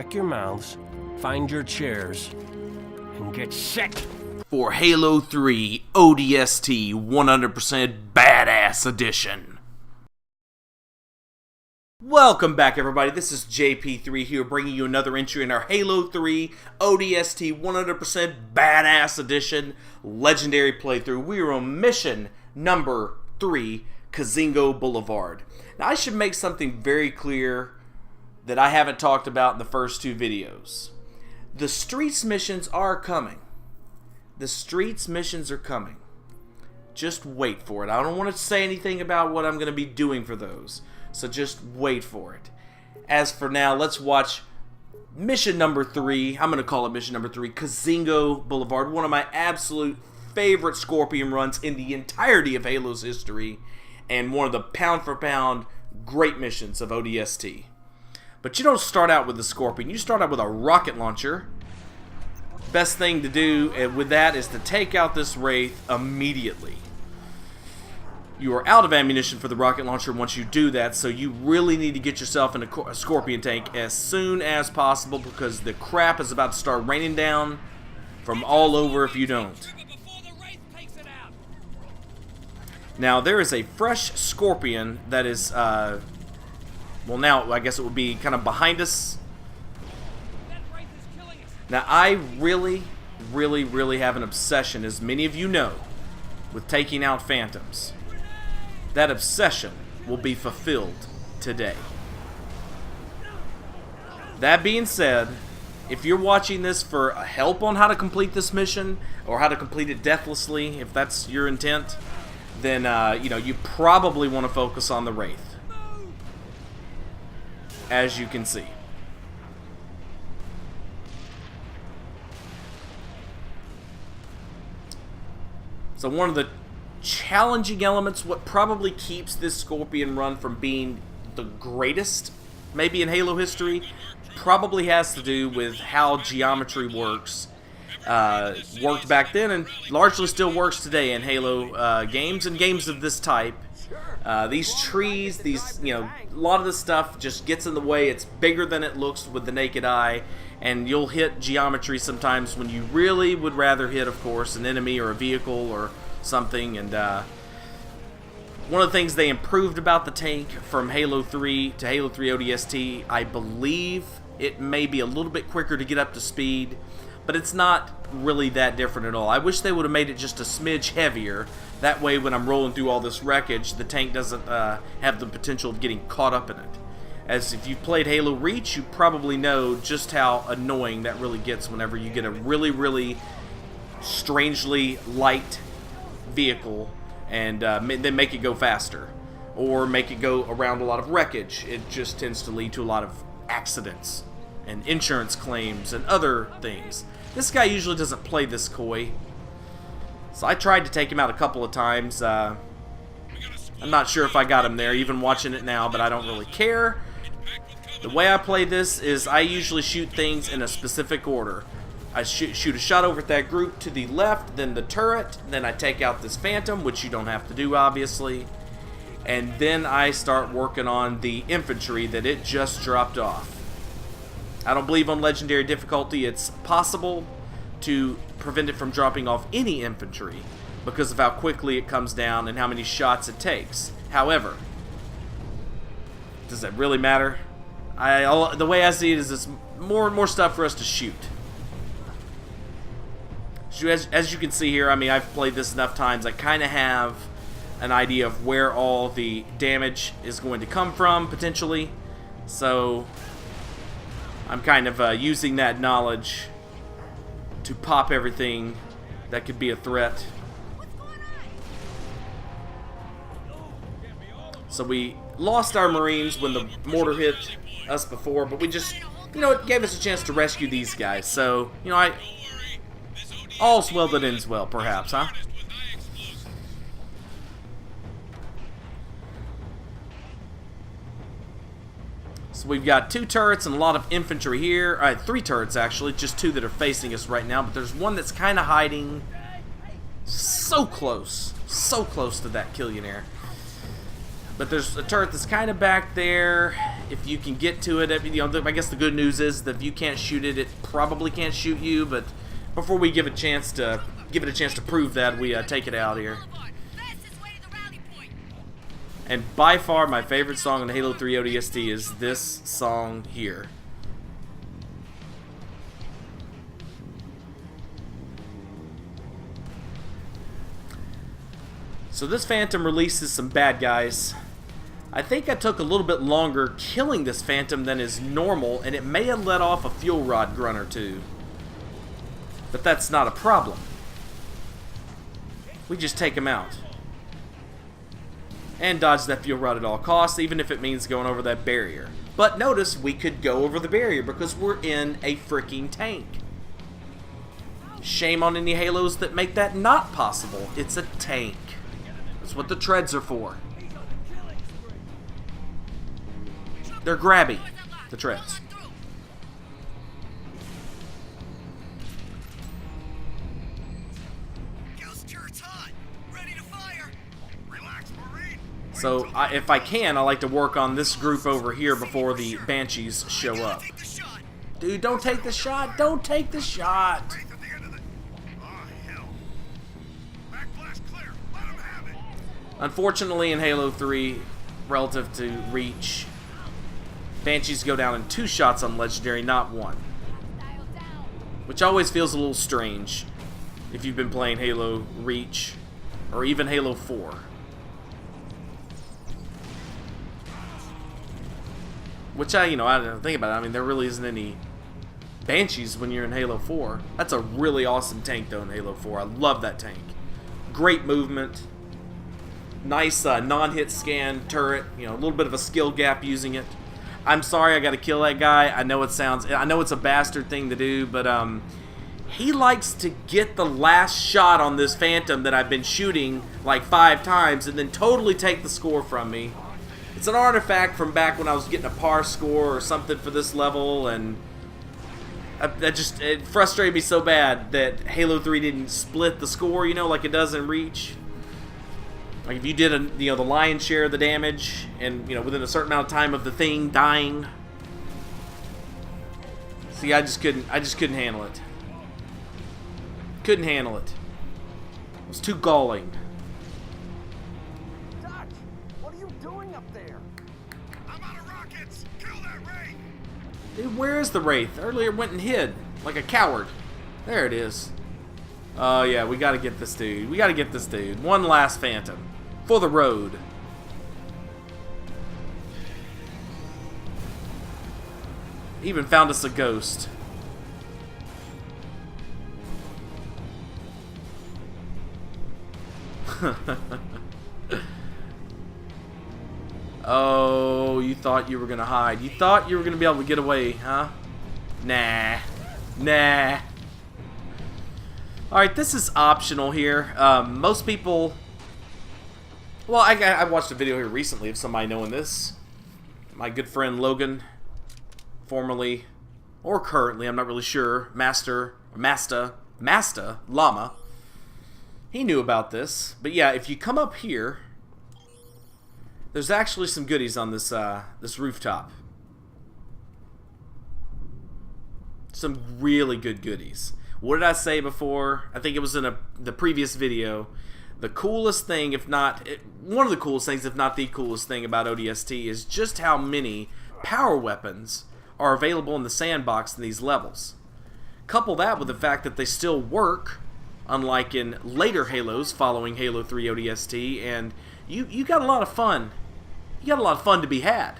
Check your mouths, find your chairs, and get set for Halo 3 ODST 100% Badass Edition. Welcome back, everybody. This is JP3 here, bringing you another entry in our Halo 3 ODST 100% Badass Edition Legendary Playthrough. We are on mission number 3, Kizingo Boulevard. Now, I should make something very clear that I haven't talked about in the first two videos. The Streets missions are coming. The Streets missions are coming. Just wait for it. I don't want to say anything about what I'm going to be doing for those. So just wait for it. As for now, let's watch mission number 3. I'm going to call it mission number 3, Kizingo Boulevard. One of my absolute favorite Scorpion runs in the entirety of Halo's history. And one of the pound for pound great missions of ODST. But you don't start out with the Scorpion. You start out with a rocket launcher. Best thing to do with that is to take out this Wraith immediately. You are out of ammunition for the rocket launcher once you do that, so you really need to get yourself in a Scorpion tank as soon as possible, because the crap is about to start raining down from all over if you don't. Now, there is a fresh Scorpion that is, well, now I guess it would be kind of behind us. Now, I really have an obsession, as many of you know, with taking out Phantoms. That obsession will be fulfilled today. That being said, if you're watching this for help on how to complete this mission, or how to complete it deathlessly, if that's your intent, then you know, you probably want to focus on the Wraith, as you can see. So one of the challenging elements, what probably keeps this Scorpion run from being the greatest maybe in Halo history, probably has to do with how geometry works. Worked back then and largely still works today in Halo games and games of this type. These trees, these, you know, a lot of this stuff just gets in the way. It's bigger than it looks with the naked eye, and you'll hit geometry sometimes when you really would rather hit, of course, an enemy or a vehicle or something. And one of the things they improved about the tank from Halo 3 to Halo 3 ODST, I believe it may be a little bit quicker to get up to speed, but it's not really that different at all. I wish they would have made it just a smidge heavier. That way, when I'm rolling through all this wreckage, the tank doesn't have the potential of getting caught up in it. As if you've played Halo Reach, you probably know just how annoying that really gets whenever you get a really strangely light vehicle and then make it go faster, or make it go around a lot of wreckage. It just tends to lead to a lot of accidents and insurance claims and other things. This guy usually doesn't play this coy, so I tried to take him out a couple of times. I'm not sure if I got him there, even watching it now, but I don't really care. The way I play this is I usually shoot things in a specific order. I shoot a shot over at that group to the left, then the turret, then I take out this Phantom, which you don't have to do, obviously, and then I start working on the infantry that it just dropped off. I don't believe on Legendary difficulty it's possible to prevent it from dropping off any infantry because of how quickly it comes down and how many shots it takes. However, does that really matter? The way I see it is it's more stuff for us to shoot. As you can see here, I mean, I've played this enough times, I kind of have an idea of where all the damage is going to come from, potentially. So I'm kind of using that knowledge to pop everything that could be a threat. So we lost our Marines when the mortar hit us before, but we just, you know, it gave us a chance to rescue these guys. So, you know, all's well that ends well, perhaps, huh? So we've got 2 turrets and a lot of infantry here. 3 turrets, actually. Just 2 that are facing us right now. But there's one that's kind of hiding so close to that Killionaire. But there's a turret that's kind of back there. if you can get to it, you know, I guess the good news is that if you can't shoot it, it probably can't shoot you. But before we give it a chance to prove that, we take it out here. And by far, my favorite song on the Halo 3 ODST is this song here. So this Phantom releases some bad guys. I think I took a little bit longer killing this Phantom than is normal, and it may have let off a fuel rod grunt or two. But that's not a problem. We just take him out. And dodge that fuel rod at all costs, even if it means going over that barrier. But notice, we could go over the barrier because we're in a freaking tank. Shame on any Halos that make that not possible. It's a tank. That's what the treads are for. They're grabby, the treads. So, if I can, I like to work on this group over here before the Banshees show up. Dude, don't take the shot! Don't take the shot! Unfortunately, in Halo 3, relative to reach, Banshees go down in 2 shots on Legendary, not 1. Which always feels a little strange if you've been playing Halo Reach, or even Halo 4. Which I don't think about it. I mean, there really isn't any Banshees when you're in Halo 4. That's a really awesome tank, though, in Halo 4. I love that tank. Great movement. Nice non-hit scan turret. You know, a little bit of a skill gap using it. I'm sorry I got to kill that guy. I know it's a bastard thing to do, but he likes to get the last shot on this Phantom that I've been shooting like 5 times and then totally take the score from me. It's an artifact from back when I was getting a par score or something for this level, and it frustrated me so bad that Halo 3 didn't split the score, you know, like it does in Reach. Like if you did the lion's share of the damage, and within a certain amount of time of the thing dying. See, I just couldn't handle it. Couldn't handle it. It was too galling. Dude, where is the Wraith? Earlier went and hid like a coward. There it is. Oh yeah, we gotta get this dude. We gotta get this dude. One last Phantom. For the road. Even found us a ghost. Oh, you thought you were gonna hide. You thought you were gonna be able to get away, huh? Nah. Nah. Alright, this is optional here. Most people... Well, I watched a video here recently of somebody knowing this. My good friend Logan, formerly, or currently, I'm not really sure, Master Llama. He knew about this. But yeah, if you come up here... There's actually some goodies on this this rooftop. Some really good goodies. What did I say before? I think it was in the previous video. The coolest thing, one of the coolest things, if not the coolest thing about ODST is just how many power weapons are available in the sandbox in these levels. Couple that with the fact that they still work, unlike in later Halos following Halo 3 ODST, and you got a lot of fun. You got a lot of fun to be had.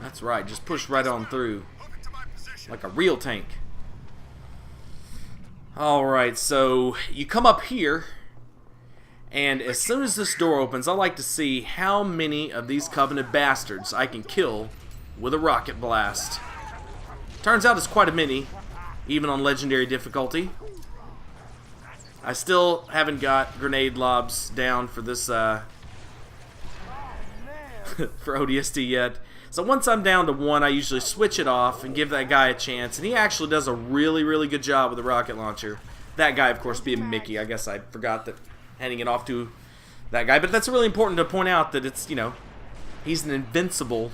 That's right, just push right on through. Like a real tank. Alright, so you come up here, and as soon as this door opens, I like to see how many of these Covenant bastards I can kill with a rocket blast. Turns out it's quite a many, even on Legendary difficulty. I still haven't got grenade lobs down for this, for ODST yet. So once I'm down to 1, I usually switch it off and give that guy a chance. And he actually does a really, really good job with the rocket launcher. That guy, of course, being Mickey. I guess I forgot that handing it off to that guy. But that's really important to point out that it's, you know, he's an invincible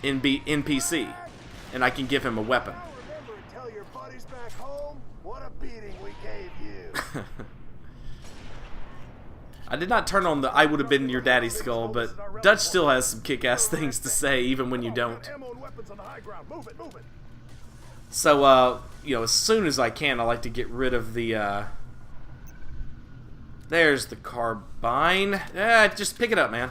NPC. And I can give him a weapon. Remember and tell your buddies back home what a beating we gave you. I did not turn on the I would have been your daddy skull, but Dutch still has some kick-ass things to say even when you don't. So, you know, as soon as I can, I like to get rid of the, there's the carbine. Just pick it up, man.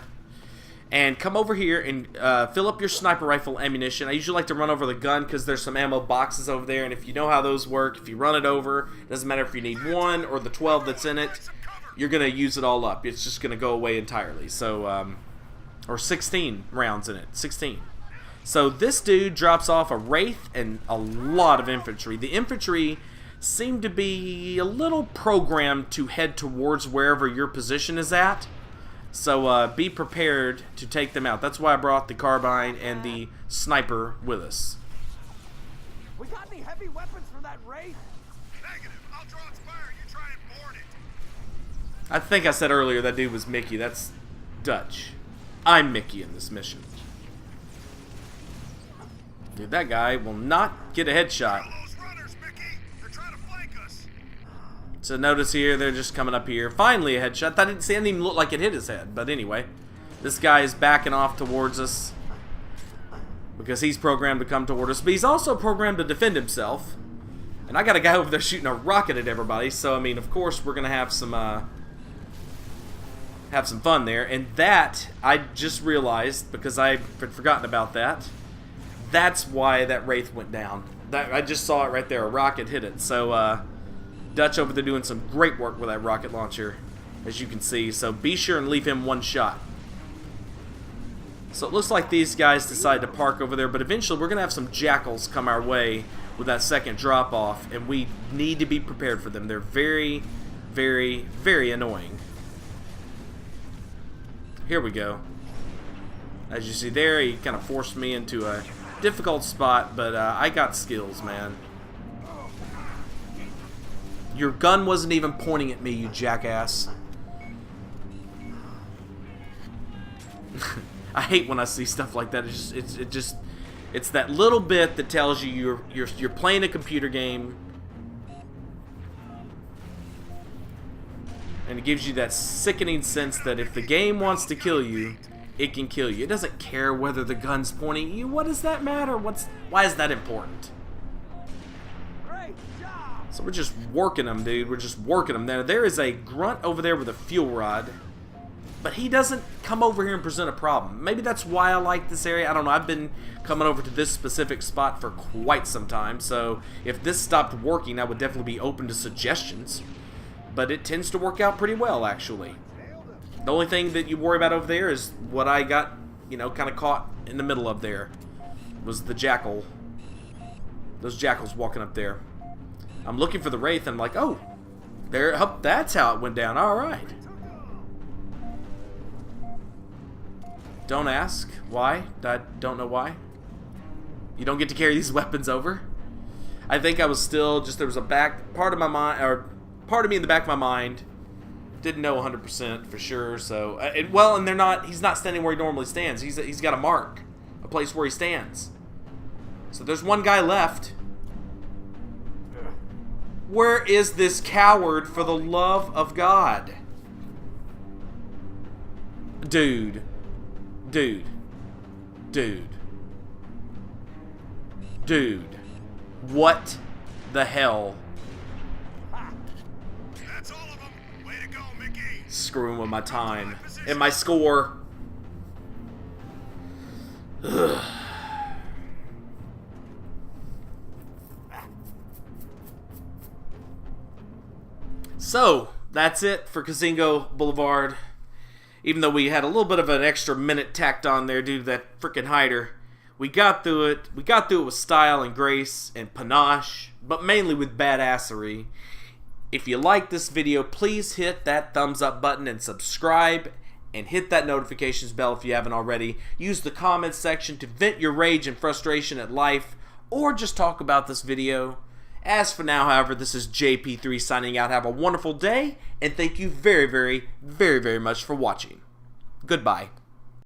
And come over here and fill up your sniper rifle ammunition. I usually like to run over the gun because there's some ammo boxes over there, and if you know how those work, if you run it over, it doesn't matter if you need 1 or the 12 that's in it, you're going to use it all up. It's just going to go away entirely. So, or 16 rounds in it. 16. So this dude drops off a Wraith and a lot of infantry. The infantry seem to be a little programmed to head towards wherever your position is at. So be prepared to take them out. That's why I brought the carbine and the sniper with us. We got any heavy weapons for that Wraith? Negative. I'll draw its fire. You try and board it. I think I said earlier that dude was Mickey. That's Dutch. I'm Mickey in this mission. Dude, that guy will not get a headshot. Those runners, Mickey. They're trying to flank us. So notice here, they're just coming up here. Finally a headshot. That didn't even look like it hit his head. But anyway, this guy is backing off towards us because he's programmed to come toward us. But he's also programmed to defend himself. And I got a guy over there shooting a rocket at everybody. So, I mean, of course, we're going to have some fun there. And that, I just realized, because I had forgotten about that, that's why that Wraith went down. I just saw it right there. A rocket hit it. So, Dutch over there doing some great work with that rocket launcher, as you can see. So be sure and leave him 1 shot. So it looks like these guys decide to park over there, but eventually we're going to have some jackals come our way with that second drop-off, and we need to be prepared for them. They're very, very, very annoying. Here we go. As you see there, he kind of forced me into a difficult spot, but I got skills, man. Your gun wasn't even pointing at me, you jackass. I hate when I see stuff like that. It's that little bit that tells you you're playing a computer game, and it gives you that sickening sense that if the game wants to kill you, it can kill you. It doesn't care whether the gun's pointing at you. What does that matter? Why is that important? So we're just working them, dude. We're just working them. Now, there is a grunt over there with a fuel rod, but he doesn't come over here and present a problem. Maybe that's why I like this area. I don't know. I've been coming over to this specific spot for quite some time, so if this stopped working, I would definitely be open to suggestions. But it tends to work out pretty well, actually. The only thing that you worry about over there is what I got, you know, kind of caught in the middle of there. Was the jackal. Those jackals walking up there. I'm looking for the Wraith, and I'm like, oh, there. Oh, that's how it went down. All right. Don't ask why. I don't know why. You don't get to carry these weapons over. I think I was still just, there was a part of my mind, or part of me in the back of my mind didn't know 100% for sure. So, well, and he's not standing where he normally stands. He's got a mark, a place where he stands. So there's one guy left. Where is this coward, for the love of God? Dude. Dude. Dude. Dude. What the hell? That's all of them. Way to go, Mickey. Screwing with my time. And my score. Ugh. So, that's it for Kizingo Boulevard. Even though we had a little bit of an extra minute tacked on there due to that frickin' hider, we got through it. We got through it with style and grace and panache, but mainly with badassery. If you like this video, please hit that thumbs up button and subscribe. and hit that notifications bell if you haven't already. Use the comments section to vent your rage and frustration at life, or just talk about this video. As for now, however, this is JP3 signing out. Have a wonderful day, and thank you very, very, very, very much for watching. Goodbye.